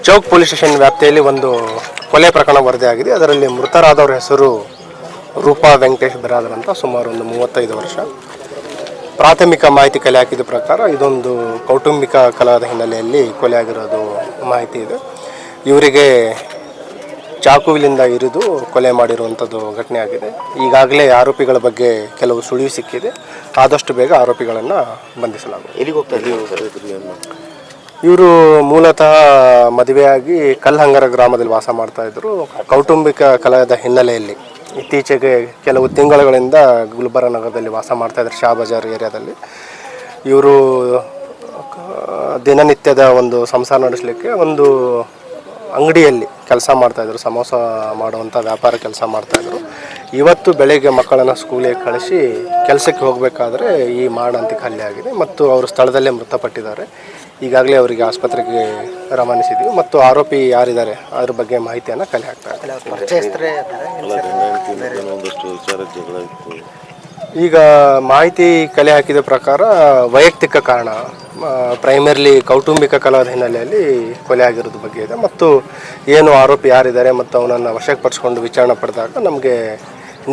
Chowk police station ವ್ಯಾಪ್ತಿಯಲ್ಲಿ ಒಂದು ಕೊಲೆ ಪ್ರಕರಣ ವರದಿಯಾಗಿದೆ. ಅದರಲ್ಲಿ ಮೃತರಾದವರ ಹೆಸರು ರೂಪಾ ವೆಂಕಟೇಶ್ ಬಿರಾದರ್ ಅಂತ, ಸುಮಾರು ಒಂದು 35 ವರ್ಷ. ಪ್ರಾಥಮಿಕ ಮಾಹಿತಿ ಕಲೆ ಹಾಕಿದ ಪ್ರಕಾರ ಇದೊಂದು ಕೌಟುಂಬಿಕ ಕಲಹದ ಹಿನ್ನೆಲೆಯಲ್ಲಿ ಕೊಲೆ ಆಗಿರೋದು ಮಾಹಿತಿ ಇದೆ. ಇವರಿಗೆ ಚಾಕುವಿನಿಂದ ಇರಿದು ಕೊಲೆ ಮಾಡಿರುವಂಥದ್ದು ಘಟನೆ ಆಗಿದೆ. ಈಗಾಗಲೇ ಆರೋಪಿಗಳ ಬಗ್ಗೆ ಕೆಲವು ಸುಳಿವು ಸಿಕ್ಕಿದೆ. ಆದಷ್ಟು ಬೇಗ ಆರೋಪಿಗಳನ್ನು ಬಂಧಿಸಲಾಗುವುದು. ಎಲ್ಲಿಗೆ ಹೋಗ್ತಾ ಇದ್ದೀವಿ? ಇವರು ಮೂಲತಃ ಮದುವೆಯಾಗಿ ಕಲ್ಲಹಂಗರ ಗ್ರಾಮದಲ್ಲಿ ವಾಸ ಮಾಡ್ತಾಯಿದ್ರು. ಕೌಟುಂಬಿಕ ಕಲಹದ ಹಿನ್ನೆಲೆಯಲ್ಲಿ ಇತ್ತೀಚೆಗೆ ಕೆಲವು ತಿಂಗಳುಗಳಿಂದ ಗುಲ್ಬರ್ಗ ನಗರದಲ್ಲಿ ವಾಸ ಮಾಡ್ತಾಯಿದ್ರು, ಶಾ ಬಜಾರ್ ಏರಿಯಾದಲ್ಲಿ. ಇವರು ದಿನನಿತ್ಯದ ಒಂದು ಸಂಸಾರ ನಡೆಸಲಿಕ್ಕೆ ಒಂದು ಅಂಗಡಿಯಲ್ಲಿ ಕೆಲಸ ಮಾಡ್ತಾಯಿದ್ರು, ಸಮೋಸ ಮಾಡುವಂಥ ವ್ಯಾಪಾರ ಕೆಲಸ ಮಾಡ್ತಾಯಿದ್ರು. ಇವತ್ತು ಬೆಳಗ್ಗೆ ಮಕ್ಕಳನ್ನು ಸ್ಕೂಲಿಗೆ ಕಳಿಸಿ ಕೆಲಸಕ್ಕೆ ಹೋಗಬೇಕಾದ್ರೆ ಈ ಮಾರಣಾಂತಿಕ ಹಲ್ಲೆ ಆಗಿದೆ ಮತ್ತು ಅವರು ಸ್ಥಳದಲ್ಲೇ ಮೃತಪಟ್ಟಿದ್ದಾರೆ. ಈಗಾಗಲೇ ಅವರಿಗೆ ಆಸ್ಪತ್ರೆಗೆ ರವಾನಿಸಿದ್ವಿ ಮತ್ತು ಆರೋಪಿ ಯಾರಿದ್ದಾರೆ ಅದ್ರ ಬಗ್ಗೆ ಮಾಹಿತಿಯನ್ನು ಕಲೆ ಹಾಕ್ತಾರೆ. ಈಗ ಮಾಹಿತಿ ಕಲೆ ಹಾಕಿದ ಪ್ರಕಾರ ವೈಯಕ್ತಿಕ ಕಾರಣ, ಪ್ರೈಮರ್ಲಿ ಕೌಟುಂಬಿಕ ಕಲಹದ ಹಿನ್ನೆಲೆಯಲ್ಲಿ ಕೊಲೆ ಆಗಿರೋದ್ರ ಬಗ್ಗೆ ಇದೆ. ಮತ್ತು ಏನು ಆರೋಪಿ ಯಾರಿದ್ದಾರೆ ಮತ್ತು ಅವನನ್ನು ವಶಕ್ಕೆ ಪಡಿಸ್ಕೊಂಡು ವಿಚಾರಣೆ ಪಡೆದಾಗ ನಮಗೆ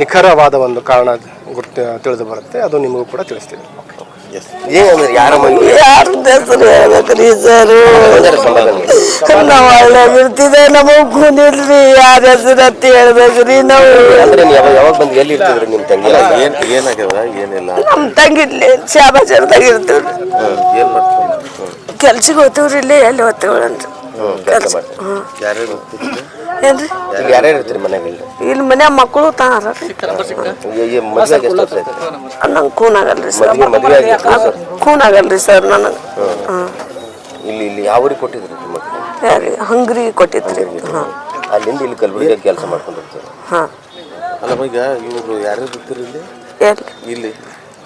ನಿಖರವಾದ ಒಂದು ಕಾರಣ ತಿಳಿದು ಬರುತ್ತೆ. ಅದು ನಿಮಗೂ ಕೂಡ ತಿಳಿಸ್ತೀವಿ. ಯಾರ ಹೆಸರು ಹೇಳ್ಬೇಕ್ರಿ ಸರ್? ನಾವು ಹಳ್ಳಿಯಾಗಿರ್ತಿದ್ದೆ, ನಮಗ್ ಕುಂದಿಲ್ರಿ ಯಾರ ಹೆಸರು ಅಂತ ಹೇಳ್ಬೇಕ್ರಿ. ನಾವು ಯಾವಾಗ ಬಂದು ಎಲ್ಲಿ ಇರ್ತಿದ್ರಿ? ನಿಮ್ಮ ತಂಗಿ ಏನಾಗ್ಯದ? ಏನಿಲ್ಲ, ನಮ್ಮ ತಂಗಿ ಇಲ್ಲಿ ಶಾಬಾಜಾರ್ದಾಗ ಇರ್ತೀವ್ರಿ. ಕೆಲ್ಸಿಗೆ ಹೋಗ್ತೀವ್ರಿ. ಇಲ್ಲಿ ಎಲ್ಲಿ ಹೋಗ್ತೀವ್ರಿ? ಏನ್ರಿ ಯಾರ್ಯಾರು ಇರ್ತೀರಿ ಮನೆಗೆ? ಇಲ್ಲಿ ಮನ್ಯಾಗ ಮಕ್ಕಳು ತಾರ. ನಂಗೆ ಖೂನ್ ಆಗಲ್ರಿ ಸರ್, ಖೂನ್ ಆಗಲ್ರಿ ಸರ್ ನನಗೆ. ಇಲ್ಲಿ ಇಲ್ಲಿ ಯಾವ ಊರಿಗೆ ಕೊಟ್ಟಿದ್ರಿ? ಯಾರಿಗೆ? ಹಂಗ್ರಿ ಕೊಟ್ಟಿದ್ರಿ. ಅಲ್ಲಿಂದ ಇಲ್ಲಿ ಕಲಬುರಗಿ ಕೆಲಸ ಮಾಡ್ಕೊಂಡಿರ್ತೀರಿ. ಹಾಂ. ಅಲ್ಲ, ಈಗ ಇವರು ಯಾರ್ಯಾರು ಇರ್ತೀರಿ ಇಲ್ಲಿ? ಇಲ್ಲಿ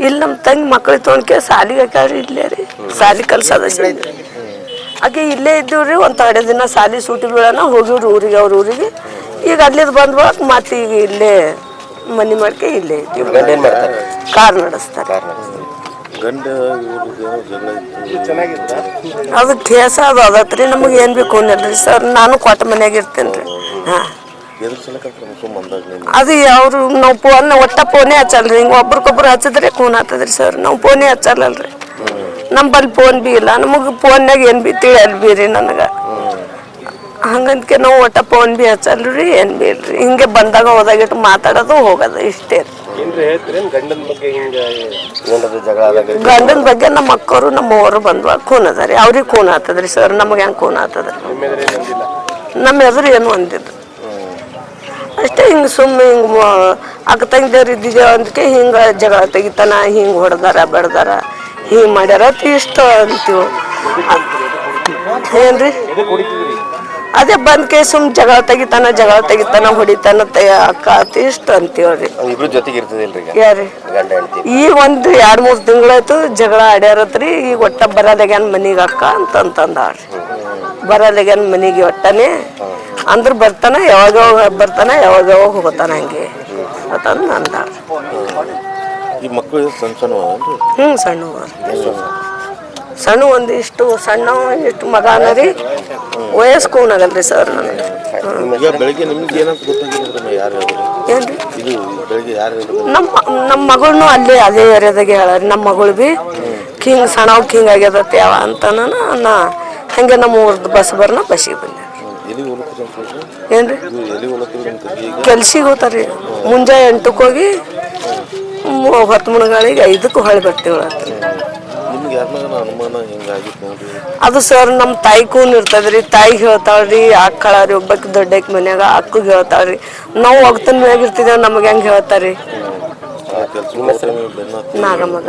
ಇಲ್ಲಿ ನಮ್ಮ ತಂಗಿ ಮಕ್ಳಿಗೆ ತೊಗೊಂಡ್ಕೆ ಸಾಲಿಗೆ ಹಾಕ್ಯಾವ್ರಿ. ಇಲ್ಲೇ ರೀ ಸಾಲಿ ಕಲ್ಸದ ಆಕೆ ಇಲ್ಲೇ ಇದ್ದೀವ್ರಿ. ಒಂದು 2 ದಿನ ಸಾಲಿ ಸೂಟಿ ಬೀಳೋಣ ಹೋಗಿವ್ರಿ ಊರಿಗೆ, ಅವ್ರ ಊರಿಗೆ. ಈಗ ಅಲ್ಲಿದ್ದು ಬಂದ್ ಬರಕ್ ಮತ್ತೆ ಈಗ ಇಲ್ಲೇ ಮನೆ ಮಾಡ್ಕೆ ಇಲ್ಲೇ ಇದ್ದೀವಿ. ಕಾರ್ ನಡೆಸ್ತಾರೆ. ಅದು ಕೇಸ ಅದು ಅದತ್ರಿ. ನಮಗೆ ಏನು ಬೇಕು ಅನ್ನಲ್ರಿ ಸರ್. ನಾನು ಕೊಟ್ಟ ಮನ್ಯಾಗ ಇರ್ತೇನೆ ರೀ. ಹಾಂ, ಅದು ಅವ್ರು ನಾವು ಒಟ್ಟ ಫೋನೇ ಹಚ್ಚಲ್ರಿ. ಹಿಂಗೆ ಒಬ್ರಿಗೊಬ್ರು ಹಚ್ಚಿದ್ರೆ ಖೂನ್ ಆಗ್ತದ್ರಿ ಸರ್. ನಾವು ಫೋನೇ ಹಚ್ಚಲ್ಲಲ್ರಿ. ನಮ್ಮಲ್ಲಿ ಫೋನ್ ಬಿ ಇಲ್ಲ. ನಮಗೆ ಫೋನ್ನಾಗ ಏನು ಬಿ ತಿಳಿಯಲ್ ಬಿ ರೀ ನನಗೆ. ಹಂಗಂತಕ್ಕೆ ನಾವು ಒಟ್ಟ ಫೋನ್ ಬಿ ಹಚ್ಚಲ್ರಿ, ಏನು ಬಿ ಇಲ್ರಿ. ಹಿಂಗೆ ಬಂದಾಗ ಹೋದಾಗಿಟ್ಟು ಮಾತಾಡೋದು ಹೋಗೋದು ಇಷ್ಟೇ. ಗಂಡನ ಬಗ್ಗೆ ನಮ್ಮ ಅಕ್ಕವರು ನಮ್ಮವರು ಬಂದ್ವಾಗ ಖೂನ್ ಅದ ರೀ. ಅವ್ರಿಗೆ ಖೂನ್ ಆಗ್ತದ್ರಿ ಸರ್. ನಮಗೆ ಹೆಂಗೆ ಖೂನ್ ಆಗ್ತದ? ನಮ್ಮ ಎದುರು ಏನು ಅಂದಿದ್ದು ಅಷ್ಟೇ. ಹಿಂಗೆ ಸುಮ್ಮನೆ ಹಿಂಗೆ ಅಕ್ಕ ತಂಗಿದವ್ರು ಇದ್ದಿದ್ದೇವೆ ಅಂದಕ್ಕೆ ಹಿಂಗೆ ಜಗಳ ತೆಗಿತಾನ, ಹಿಂಗೆ ಹೊಡೆದಾರ ಬೆಡ್ದಾರ, ಹಿಂಗೆ ಮಾಡ್ಯಾರ ಇಷ್ಟ ಅಂತೀವಿ. ಏನ್ರಿ ಅದೇ ಬಂದ್ಕೆ ಸುಮ್ ಜಗಳ ತೆಗಿತಾನ ಹೊಡಿತಾನ ಅಕ್ಕ ಅತಿ ಇಷ್ಟ ಅಂತೀವ್ರಿ. ಯಾರಿ ಈಗ ಒಂದು 2-3 ತಿಂಗಳಾಯ್ತು ಜಗಳ ಆಡ್ಯಾರತ್ರಿ. ಈಗ ಒಟ್ಟ ಬರಲ್ಲಾಗ್ಯಾನ ಮನಿಗೆ ಅಕ್ಕ ಅಂತಂದಾಳ್ರಿ. ಬರಲ್ಲಾಗ್ಯಾನ ಮನಿಗೆ ಒಟ್ಟನೆ ಅಂದ್ರ ಬರ್ತಾನ, ಯಾವಾಗ ಬರ್ತಾನ ಯಾವಾಗ ಹೋಗ್ತಾನ ಹಂಗೆ ಅಂತಂದು ಅಂದಾಳ್ರಿ. ಸಣ್ಣ ಒಂದಿಷ್ಟು ಸಣ್ಣ ಇಷ್ಟು ಮಗ ಅನ್ನರಿ. ವಯಸ್ಸು ಖೂನ್ ಆಗಲ್ರಿ ಸರ್ ನನಗೆ. ನಮ್ಮ ಮಗಳನ್ನೂ ಅಲ್ಲೇ ಅದೇ ಏರಿಯಾದಾಗೆ ಹೇಳಾರಿ. ನಮ್ಮ ಮಗಳು ಬಿ ಹಿಂಗೆ ಸಣ್ಣ ಹಿಂಗೆ ಆಗ್ಯದತ್ತೆ ಯಾವ ಅಂತ ನಾ ಹಂಗೆ ನಮ್ಮ ಊರ್ದು ಬಸ್ ಬರ್ನ ಬಸ್ಸಿಗೆ ಬಂದೆ. ಏನ್ರಿ ಕೆಲ್ಸಿಗೆ ಹೋಗ್ತಾರ್ರಿ. ಮುಂಜಾನೆ 8ಕ್ಕೆ ಹೋಗಿ 10 ಮುಳುಗಾಳಿಗೆ 5ಕ್ಕೆ ಹೊಳಿ ಬರ್ತೀವಿ. ಅದು ಸರ್ ನಮ್ಮ ತಾಯಿ ಕೂನ್ ಇರ್ತದ್ರಿ. ತಾಯಿಗೆ ಹೇಳ್ತಾಳ್ರಿ, ಅಕ್ಕಳಾರಿ ಒಬ್ಬಕ್ಕೆ ದೊಡ್ಡಕ್ಕೆ ಮನ್ಯಾಗ ಅಕ್ಕಗೆ ಹೇಳ್ತಾಳ್ರಿ. ನಾವು ಒಗ್ತನ ಮ್ಯಾಗ ಇರ್ತಿದ್ದೇವೆ, ನಮಗೆ ಹೆಂಗೆ ಹೇಳ್ತಾರ್ರಿ? ನಾಗಮ್ಮಗ